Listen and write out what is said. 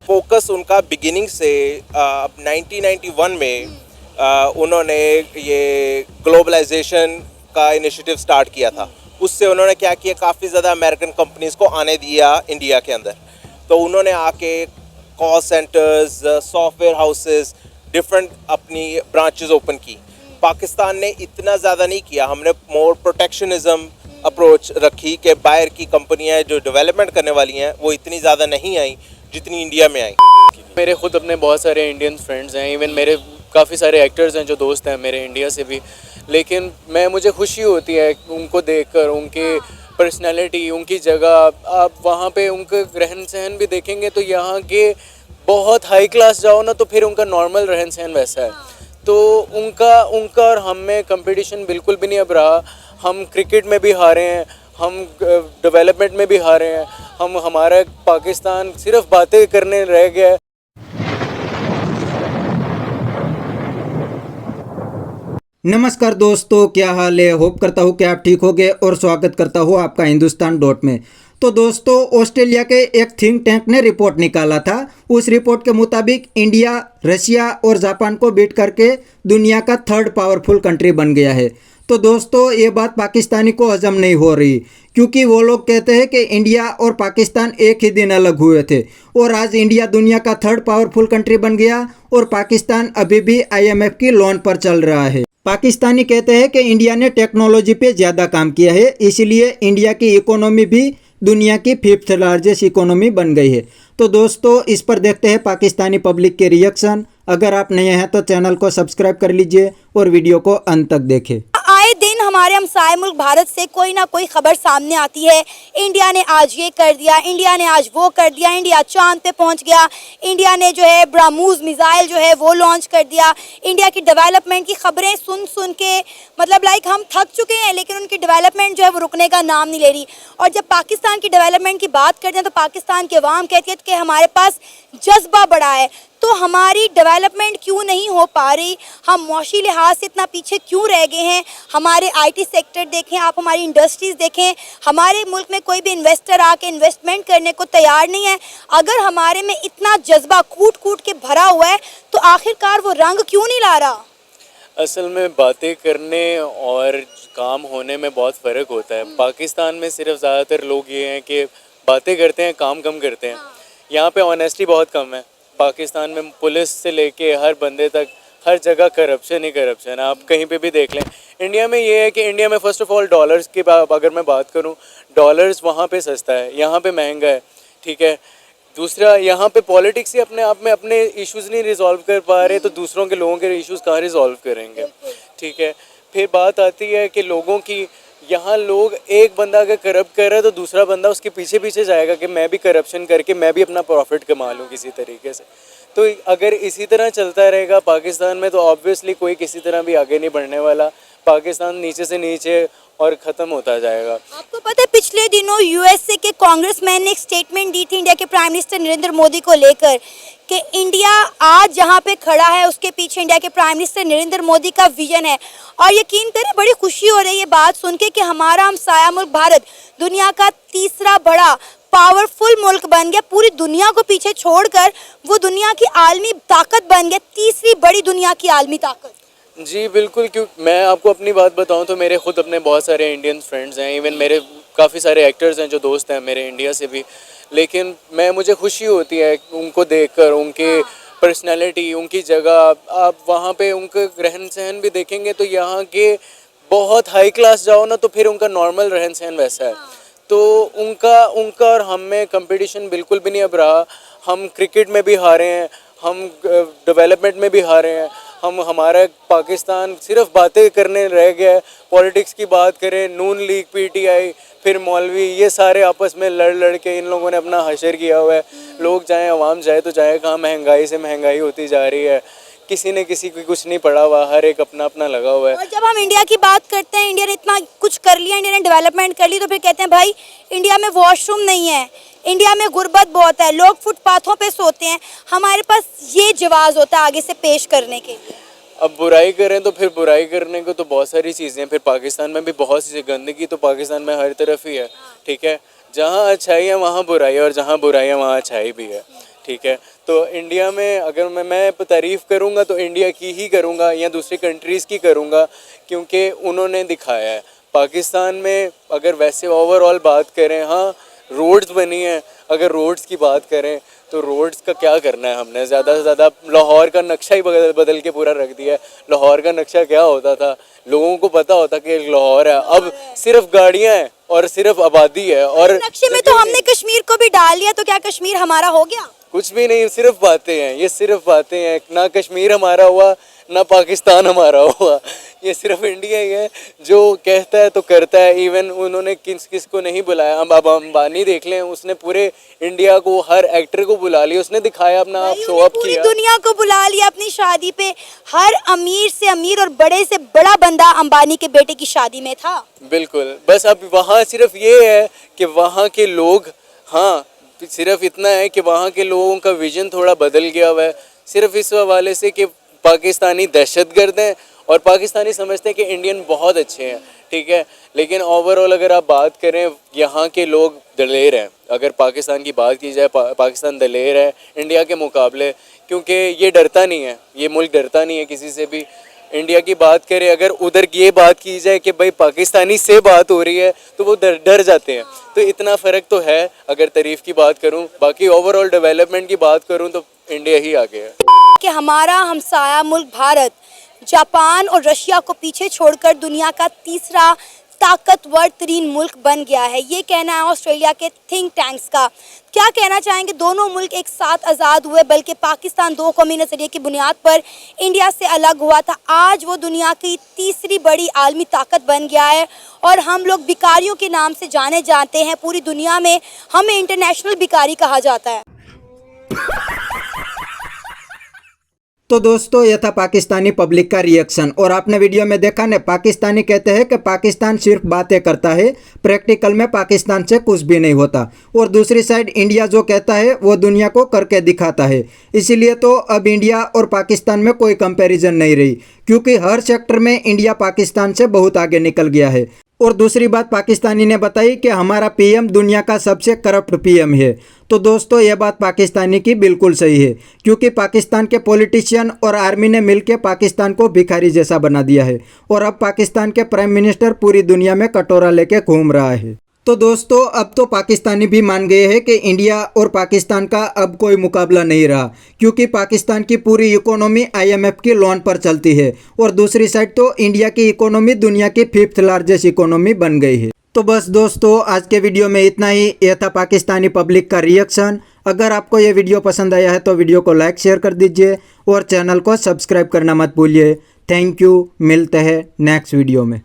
Focus उनका beginning से 1991 में उन्होंने ये ग्लोबलाइजेशन का इनिशिएटिव स्टार्ट किया था। उससे उन्होंने क्या किया, काफ़ी ज़्यादा अमेरिकन कंपनीज़ को आने दिया इंडिया के अंदर। तो उन्होंने आके call centres, software houses, different अपनी ब्रांचेस ओपन की। पाकिस्तान ने इतना ज़्यादा नहीं किया, हमने मोर प्रोटेक्शनिज्म अप्रोच रखी कि बाहर की कंपनियां जो डेवलपमेंट करने वाली हैं वो इतनी ज़्यादा नहीं आई जितनी इंडिया में आई। मेरे खुद अपने बहुत सारे इंडियन फ्रेंड्स हैं, इवन मेरे काफ़ी सारे एक्टर्स हैं जो दोस्त हैं मेरे इंडिया से भी। लेकिन मुझे खुशी होती है उनको देखकर, उनकी पर्सनैलिटी, उनकी जगह। आप वहाँ पे उनका रहन सहन भी देखेंगे तो यहाँ के बहुत हाई क्लास जाओ ना तो फिर उनका नॉर्मल रहन सहन वैसा है। तो उनका और हम में कंपटीशन बिल्कुल भी नहीं अब रहा। हम क्रिकेट में भी हारे हैं, हम डेवलपमेंट में भी हारे हैं, हमारा पाकिस्तान सिर्फ बातें करने रह गया है। नमस्कार दोस्तों, क्या हाल है। होप करता हूँ कि आप ठीक होंगे और स्वागत करता हूँ आपका हिंदुस्तान डॉट में। तो दोस्तों, ऑस्ट्रेलिया के एक थिंक टैंक ने रिपोर्ट निकाला था। उस रिपोर्ट के मुताबिक इंडिया, रशिया और जापान को बीट करके दुनिया का थर्ड पावरफुल कंट्री बन गया है। तो दोस्तों, ये बात पाकिस्तानी को हजम नहीं हो रही, क्योंकि वो लोग कहते हैं कि इंडिया और पाकिस्तान एक ही दिन अलग हुए थे और आज इंडिया दुनिया का थर्ड पावरफुल कंट्री बन गया और पाकिस्तान अभी भी IMF की लोन पर चल रहा है। पाकिस्तानी कहते हैं कि इंडिया ने टेक्नोलॉजी पे ज़्यादा काम किया है, इसलिए इंडिया की इकोनॉमी भी दुनिया की 5th लार्जेस्ट इकोनॉमी बन गई है। तो दोस्तों, इस पर देखते हैं पाकिस्तानी पब्लिक के रिएक्शन। अगर आप नए हैं तो चैनल को सब्सक्राइब कर लीजिए और वीडियो को अंत तक देखें। आए दिन हमारे हमसाए मुल्क भारत से कोई ना कोई खबर सामने आती है। इंडिया ने आज ये कर दिया, इंडिया ने आज वो कर दिया, इंडिया चांद पे पहुंच गया, इंडिया ने जो है ब्रह्मोस मिसाइल जो है वो लॉन्च कर दिया। इंडिया की डेवलपमेंट की खबरें सुन सुन के मतलब हम थक चुके हैं, लेकिन उनकी डेवलपमेंट जो है वो रुकने का नाम नहीं ले रही। और जब पाकिस्तान की डेवलपमेंट की बात करते हैं तो पाकिस्तान के अवाम कहती है कि हमारे पास जज्बा बड़ा है, तो हमारी डेवलपमेंट क्यों नहीं हो पा रही, हम मौशी लिहाज से इतना पीछे क्यों रह गए हैं। हमारे IT सेक्टर देखें, आप हमारी इंडस्ट्रीज़ देखें, हमारे मुल्क में कोई भी इन्वेस्टर आके इन्वेस्टमेंट करने को तैयार नहीं है। अगर हमारे में इतना जज्बा कूट कूट के भरा हुआ है तो आखिरकार वो रंग क्यों नहीं ला रहा। असल में बातें करने और काम होने में बहुत फ़र्क होता है। पाकिस्तान में सिर्फ ज़्यादातर लोग ये हैं कि बातें करते हैं, काम कम करते हैं। यहाँ पे ऑनेस्टी बहुत कम है। पाकिस्तान में पुलिस से लेके हर बंदे तक हर जगह करप्शन ही करप्शन है, आप कहीं पे भी देख लें। इंडिया में ये है कि इंडिया में फ़र्स्ट ऑफ ऑल डॉलर्स की अगर मैं बात करूँ, डॉलर्स वहाँ पे सस्ता है, यहाँ पे महंगा है, ठीक है। दूसरा, यहाँ पे पॉलिटिक्स ही अपने आप में अपने इश्यूज़ नहीं रिजॉल्व कर पा रहे, तो दूसरों के लोगों के इश्यूज़ कहाँ रिजॉल्व करेंगे, ठीक है। फिर बात आती है कि लोगों की, यहाँ लोग एक बंदा अगर करप्ट कर रहा है तो दूसरा बंदा उसके पीछे पीछे जाएगा कि मैं भी करप्शन करके मैं भी अपना प्रॉफिट कमा लूँ किसी तरीके से। तो अगर इसी तरह चलता रहेगा पाकिस्तान में तो ऑब्वियसली कोई किसी तरह भी आगे नहीं बढ़ने वाला। पाकिस्तान नीचे से नीचे और ख़त्म होता जाएगा। आपको पता है पिछले दिनों USA के कांग्रेसमैन ने एक स्टेटमेंट दी थी इंडिया के प्राइम मिनिस्टर नरेंद्र मोदी को लेकर कि इंडिया आज जहां पे खड़ा है उसके पीछे इंडिया के प्राइम मिनिस्टर नरेंद्र मोदी का विजन है। और यकीन करें, बड़ी खुशी हो रही है ये बात सुन के कि हमारा हमसाया मुल्क भारत दुनिया का तीसरा बड़ा पावरफुल मुल्क बन गया। पूरी दुनिया को पीछे छोड़कर वो दुनिया की आलमी ताकत बन गया, तीसरी बड़ी दुनिया की आलमी ताकत। जी बिल्कुल, क्यों मैं आपको अपनी बात बताऊं तो मेरे खुद अपने बहुत सारे इंडियन फ्रेंड्स हैं, इवन मेरे काफ़ी सारे एक्टर्स हैं जो दोस्त हैं मेरे इंडिया से भी। लेकिन मुझे खुशी होती है उनको देखकर, उनके पर्सनैलिटी, उनकी जगह। आप वहाँ पे उनका रहन सहन भी देखेंगे तो यहाँ के बहुत हाई क्लास जाओ ना तो फिर उनका नॉर्मल रहन सहन वैसा है। तो उनका और हम में कंपटीशन बिल्कुल भी नहीं अब रहा। हम क्रिकेट में भी हारे हैं, हम डेवलपमेंट में भी हारे हैं, हमारा पाकिस्तान सिर्फ बातें करने रह गया है। पॉलिटिक्स की बात करें, नून लीग, PTI, फिर मौलवी, ये सारे आपस में लड़ के इन लोगों ने अपना हशर किया हुआ है। लोग चाहे अवाम चाहे तो चाहे, कहाँ महंगाई से महंगाई होती जा रही है, किसी ने किसी को कुछ नहीं पड़ा हुआ, हर एक अपना अपना लगा हुआ है। और जब हम इंडिया की बात करते हैं, इंडिया ने इतना कुछ कर लिया, इंडिया ने डेवलपमेंट कर ली, तो फिर कहते हैं भाई इंडिया में वॉशरूम नहीं है, इंडिया में गुर्बत बहुत है, लोग फुटपाथों पे सोते हैं। हमारे पास ये जवाब होता है आगे से पेश करने के लिए। अब बुराई करें तो फिर बुराई करने को तो बहुत सारी चीज़ें हैं। फिर पाकिस्तान में भी बहुत सी गंदगी तो पाकिस्तान में हर तरफ ही है, ठीक है। जहाँ अच्छाई है वहाँ बुराई है और जहाँ बुराई है वहाँ अच्छाई भी है, ठीक है। तो इंडिया में अगर मैं तारीफ़ करूँगा तो इंडिया की ही करूँगा या दूसरी कंट्रीज़ की करूँगा, क्योंकि उन्होंने दिखाया है। पाकिस्तान में अगर वैसे ओवरऑल बात करें, हाँ रोड्स बनी हैं, अगर रोड्स की बात करें तो रोड्स का क्या करना है हमने, ज़्यादा से ज़्यादा लाहौर का नक्शा ही बदल के पूरा रख दिया है। लाहौर का नक्शा क्या होता था, लोगों को पता होता कि लाहौर है, अब सिर्फ गाड़ियाँ हैं और सिर्फ आबादी है। और नक्शे में तो हमने कश्मीर को भी डाल लिया, तो क्या कश्मीर हमारा हो गया? कुछ भी नहीं, सिर्फ बातें हैं, ये सिर्फ बातें हैं। ना कश्मीर हमारा हुआ, ना पाकिस्तान हमारा हुआ, ये सिर्फ इंडिया ही है जो कहता है तो करता है। इवन उन्होंने किस को नहीं बुलाया। अब अंबानी देख लें, उसने पूरे इंडिया को, हर एक्टर को बुला लिया, उसने दिखाया अपना आप, शो अप पूरी किया, दुनिया को बुला लिया अपनी शादी पे। हर अमीर से अमीर और बड़े से बड़ा बंदा अंबानी के बेटे की शादी में था। बिल्कुल। बस अब वहाँ सिर्फ ये है कि वहाँ के लोग, हाँ सिर्फ इतना है कि वहाँ के लोगों का विजन थोड़ा बदल गया हुआ है, सिर्फ इस हवाले से कि पाकिस्तानी दहशतगर्द हैं और पाकिस्तानी समझते हैं कि इंडियन बहुत अच्छे हैं, ठीक है। लेकिन ओवरऑल अगर आप बात करें, यहाँ के लोग दलेर हैं। अगर पाकिस्तान की बात की जाए, पाकिस्तान दलेर है इंडिया के मुकाबले, क्योंकि ये डरता नहीं है, ये मुल्क डरता नहीं है किसी से भी। इंडिया की बात करें, अगर उधर ये बात की जाए कि भाई पाकिस्तानी से बात हो रही है तो वो डर जाते हैं। तो इतना फ़र्क तो है अगर तारीफ़ की बात करूं। बाकी ओवरऑल डेवलपमेंट की बात करूं तो इंडिया ही आगे है। कि हमारा हमसाया मुल्क भारत जापान और रशिया को पीछे छोड़कर दुनिया का तीसरा ताकतवर तरीन मुल्क बन गया है। ये कहना है ऑस्ट्रेलिया के थिंक टैंक्स का। क्या कहना चाहेंगे? दोनों मुल्क एक साथ आज़ाद हुए, बल्कि पाकिस्तान दो कौमी नज़रिए की बुनियाद पर इंडिया से अलग हुआ था। आज वो दुनिया की तीसरी बड़ी आलमी ताकत बन गया है और हम लोग भिखारियों के नाम से जाने जाते हैं। पूरी दुनिया में हमें इंटरनेशनल भिखारी कहा जाता है। तो दोस्तों, यह था पाकिस्तानी पब्लिक का रिएक्शन। और आपने वीडियो में देखा ना, पाकिस्तानी कहते हैं कि पाकिस्तान सिर्फ बातें करता है, प्रैक्टिकल में पाकिस्तान से कुछ भी नहीं होता। और दूसरी साइड इंडिया जो कहता है वो दुनिया को करके दिखाता है। इसीलिए तो अब इंडिया और पाकिस्तान में कोई कंपैरिजन नहीं रही, क्योंकि हर सेक्टर में इंडिया पाकिस्तान से बहुत आगे निकल गया है। और दूसरी बात पाकिस्तानी ने बताई कि हमारा पीएम दुनिया का सबसे करप्ट पीएम है। तो दोस्तों, यह बात पाकिस्तानी की बिल्कुल सही है, क्योंकि पाकिस्तान के पॉलिटिशियन और आर्मी ने मिलकर पाकिस्तान को भिखारी जैसा बना दिया है। और अब पाकिस्तान के प्राइम मिनिस्टर पूरी दुनिया में कटोरा लेके घूम रहा है। तो दोस्तों, अब तो पाकिस्तानी भी मान गए हैं कि इंडिया और पाकिस्तान का अब कोई मुकाबला नहीं रहा, क्योंकि पाकिस्तान की पूरी इकोनॉमी IMF की लोन पर चलती है और दूसरी साइड तो इंडिया की इकोनॉमी दुनिया की 5th लार्जेस्ट इकोनॉमी बन गई है। तो बस दोस्तों, आज के वीडियो में इतना ही। यह था पाकिस्तानी पब्लिक का रिएक्शन। अगर आपको ये वीडियो पसंद आया है तो वीडियो को लाइक शेयर कर दीजिए और चैनल को सब्सक्राइब करना मत भूलिए। Thank you. मिलते हैं नेक्स्ट वीडियो में।